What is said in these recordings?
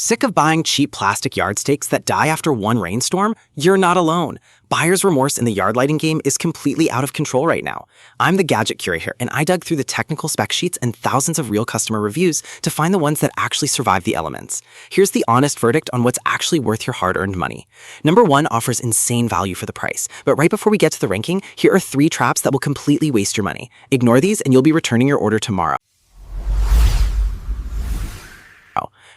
Sick of buying cheap plastic yardsticks that die after one rainstorm? You're not alone. Buyer's remorse in the yard lighting game is completely out of control right now. I'm the gadget curator, and I dug through the technical spec sheets and thousands of real customer reviews to find the ones that actually survive the elements. Here's the honest verdict on what's actually worth your hard-earned money. Number 1 offers insane value for the price, but right before we get to the ranking, here are 3 traps that will completely waste your money. Ignore these and you'll be returning your order tomorrow.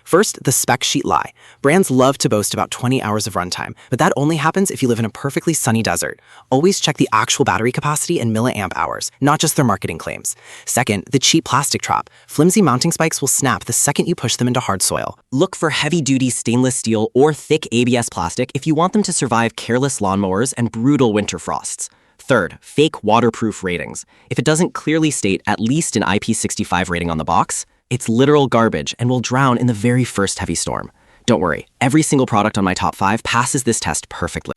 First, the spec sheet lie. Brands love to boast about 20 hours of runtime, but that only happens if you live in a perfectly sunny desert. Always check the actual battery capacity and milliamp hours, not just their marketing claims. Second, the cheap plastic trap. Flimsy mounting spikes will snap the second you push them into hard soil. Look for heavy-duty stainless steel or thick ABS plastic if you want them to survive careless lawnmowers and brutal winter frosts. Third, fake waterproof ratings. If it doesn't clearly state at least an IP65 rating on the box, it's literal garbage and will drown in the very first heavy storm. Don't worry, every single product on my top 5 passes this test perfectly.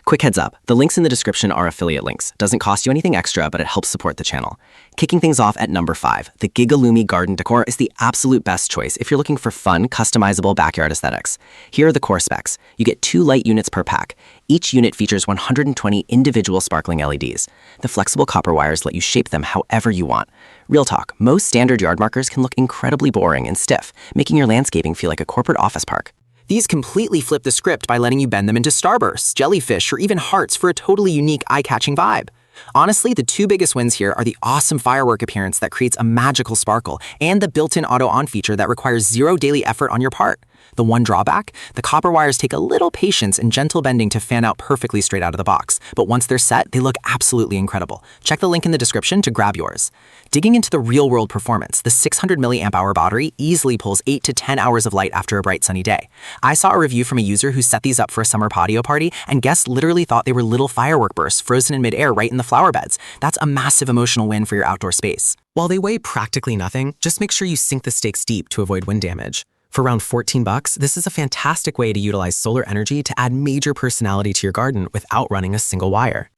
Quick heads up, the links in the description are affiliate links. Doesn't cost you anything extra, but it helps support the channel. Kicking things off at number 5, the GIGALUMI Garden Decor is the absolute best choice if you're looking for fun, customizable backyard aesthetics. Here are the core specs. You get 2 light units per pack. Each unit features 120 individual sparkling LEDs. The flexible copper wires let you shape them however you want. Real talk, most standard yard markers can look incredibly boring and stiff, making your landscaping feel like a corporate office park. These completely flip the script by letting you bend them into starbursts, jellyfish, or even hearts for a totally unique, eye-catching vibe. Honestly, the 2 biggest wins here are the awesome firework appearance that creates a magical sparkle and the built-in auto-on feature that requires 0 daily effort on your part. The one drawback? The copper wires take a little patience and gentle bending to fan out perfectly straight out of the box, but once they're set, they look absolutely incredible. Check the link in the description to grab yours. Digging into the real-world performance, the 600 mAh battery easily pulls 8 to 10 hours of light after a bright sunny day. I saw a review from a user who set these up for a summer patio party, and guests literally thought they were little firework bursts frozen in midair right in the flower beds. That's a massive emotional win for your outdoor space. While they weigh practically nothing, just make sure you sink the stakes deep to avoid wind damage. For around $14, this is a fantastic way to utilize solar energy to add major personality to your garden without running a single wire.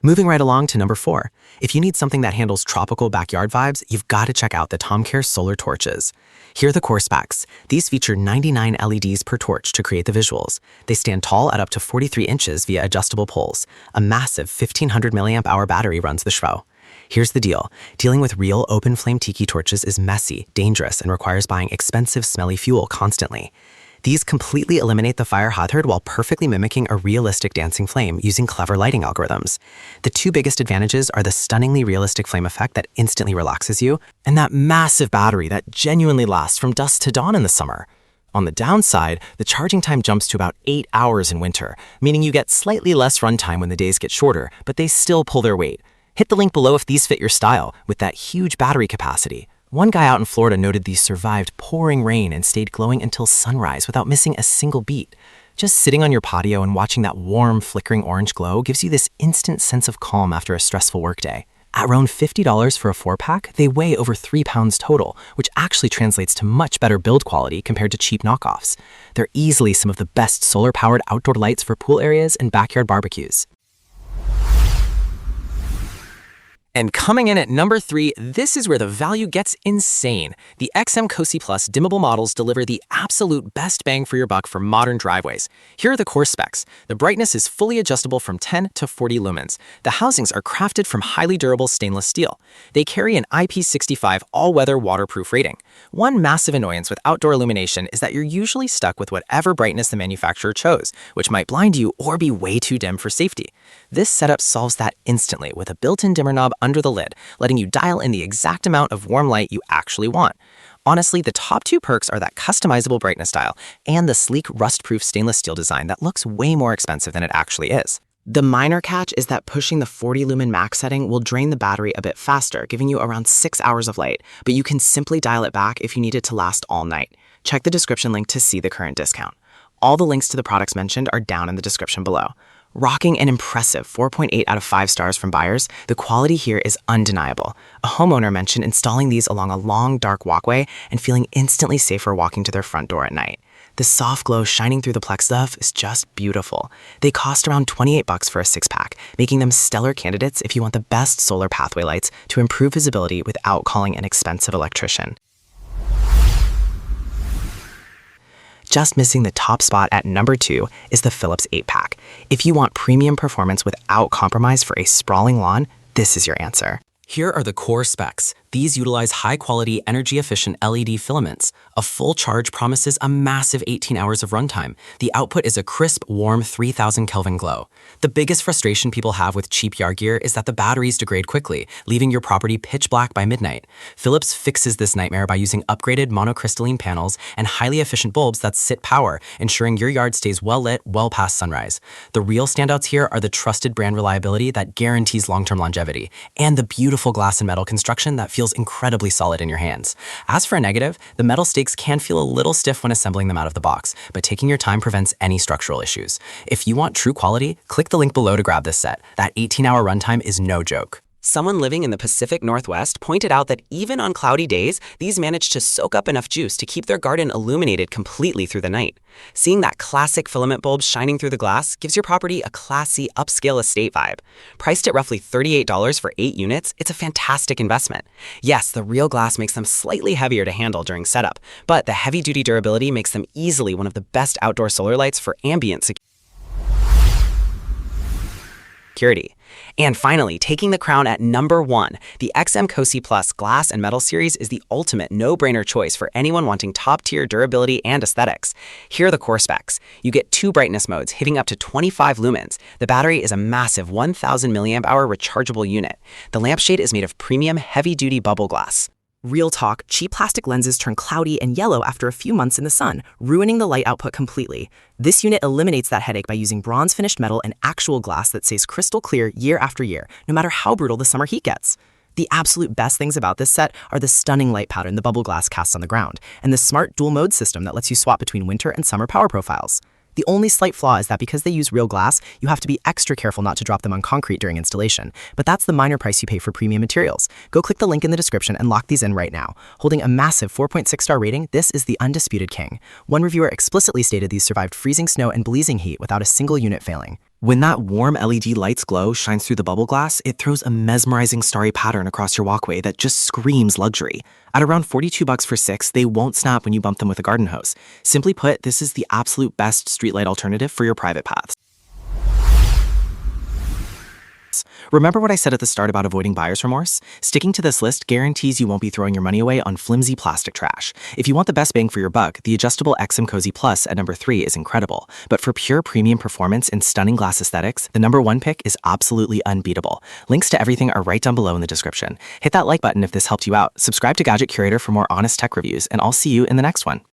Moving right along to number 4. If you need something that handles tropical backyard vibes, you've got to check out the TomCare solar torches. Here are the core specs. These feature 99 LEDs per torch to create the visuals. They stand tall at up to 43 inches via adjustable poles. A massive 1500 mAh battery runs the show. Here's the deal. Dealing with real open flame tiki torches is messy, dangerous, and requires buying expensive, smelly fuel constantly. These completely eliminate the fire hazard while perfectly mimicking a realistic dancing flame using clever lighting algorithms. The 2 biggest advantages are the stunningly realistic flame effect that instantly relaxes you, and that massive battery that genuinely lasts from dusk to dawn in the summer. On the downside, the charging time jumps to about 8 hours in winter, meaning you get slightly less runtime when the days get shorter, but they still pull their weight. Hit the link below if these fit your style, with that huge battery capacity. One guy out in Florida noted these survived pouring rain and stayed glowing until sunrise without missing a single beat. Just sitting on your patio and watching that warm, flickering orange glow gives you this instant sense of calm after a stressful workday. At around $50 for a 4-pack, they weigh over 3 pounds total, which actually translates to much better build quality compared to cheap knockoffs. They're easily some of the best solar-powered outdoor lights for pool areas and backyard barbecues. And coming in at number 3, this is where the value gets insane. The XMCOSY Plus dimmable models deliver the absolute best bang for your buck for modern driveways. Here are the core specs. The brightness is fully adjustable from 10 to 40 lumens. The housings are crafted from highly durable stainless steel. They carry an IP65 all-weather waterproof rating. One massive annoyance with outdoor illumination is that you're usually stuck with whatever brightness the manufacturer chose, which might blind you or be way too dim for safety. This setup solves that instantly with a built-in dimmer knob under the lid, letting you dial in the exact amount of warm light you actually want. Honestly, the top 2 perks are that customizable brightness dial and the sleek rust-proof stainless steel design that looks way more expensive than it actually is. The minor catch is that pushing the 40 lumen max setting will drain the battery a bit faster, giving you around 6 hours of light, but you can simply dial it back if you need it to last all night. Check the description link to see the current discount. All the links to the products mentioned are down in the description below. Rocking an impressive 4.8 out of 5 stars from buyers, the quality here is undeniable. A homeowner mentioned installing these along a long, dark walkway and feeling instantly safer walking to their front door at night. The soft glow shining through the Plex stuff is just beautiful. They cost around $28 for a 6-pack, making them stellar candidates if you want the best solar pathway lights to improve visibility without calling an expensive electrician. Just missing the top spot at number 2 is the Philips 8-pack. If you want premium performance without compromise for a sprawling lawn, this is your answer. Here are the core specs. These utilize high-quality, energy-efficient LED filaments. A full charge promises a massive 18 hours of runtime. The output is a crisp, warm 3000 Kelvin glow. The biggest frustration people have with cheap yard gear is that the batteries degrade quickly, leaving your property pitch black by midnight. Philips fixes this nightmare by using upgraded monocrystalline panels and highly efficient bulbs that sit power, ensuring your yard stays well lit well past sunrise. The real standouts here are the trusted brand reliability that guarantees long-term longevity, and the beautiful glass and metal construction that feels incredibly solid in your hands. As for a negative, the metal stakes can feel a little stiff when assembling them out of the box, but taking your time prevents any structural issues. If you want true quality, click the link below to grab this set. That 18-hour runtime is no joke. Someone living in the Pacific Northwest pointed out that even on cloudy days, these manage to soak up enough juice to keep their garden illuminated completely through the night. Seeing that classic filament bulb shining through the glass gives your property a classy, upscale estate vibe. Priced at roughly $38 for 8 units, it's a fantastic investment. Yes, the real glass makes them slightly heavier to handle during setup, but the heavy-duty durability makes them easily one of the best outdoor solar lights for ambient security. And finally, taking the crown at number 1, the XMCOSY Plus Glass and Metal Series is the ultimate no-brainer choice for anyone wanting top-tier durability and aesthetics. Here are the core specs. You get 2 brightness modes hitting up to 25 lumens. The battery is a massive 1000 mAh rechargeable unit. The lampshade is made of premium heavy-duty bubble glass. Real talk, cheap plastic lenses turn cloudy and yellow after a few months in the sun, ruining the light output completely. This unit eliminates that headache by using bronze-finished metal and actual glass that stays crystal clear year after year, no matter how brutal the summer heat gets. The absolute best things about this set are the stunning light pattern the bubble glass casts on the ground, and the smart dual-mode system that lets you swap between winter and summer power profiles. The only slight flaw is that because they use real glass, you have to be extra careful not to drop them on concrete during installation, but that's the minor price you pay for premium materials. Go click the link in the description and lock these in right now. Holding a massive 4.6-star rating, this is the undisputed king. One reviewer explicitly stated these survived freezing snow and blazing heat without a single unit failing. When that warm LED light's glow shines through the bubble glass, it throws a mesmerizing starry pattern across your walkway that just screams luxury. At around $42 for 6, they won't snap when you bump them with a garden hose. Simply put, this is the absolute best streetlight alternative for your private paths. Remember what I said at the start about avoiding buyer's remorse? Sticking to this list guarantees you won't be throwing your money away on flimsy plastic trash. If you want the best bang for your buck, the adjustable XMCOSY Plus at number 3 is incredible. But for pure premium performance and stunning glass aesthetics, the number 1 pick is absolutely unbeatable. Links to everything are right down below in the description. Hit that like button if this helped you out, subscribe to Gadget Curator for more honest tech reviews, and I'll see you in the next one.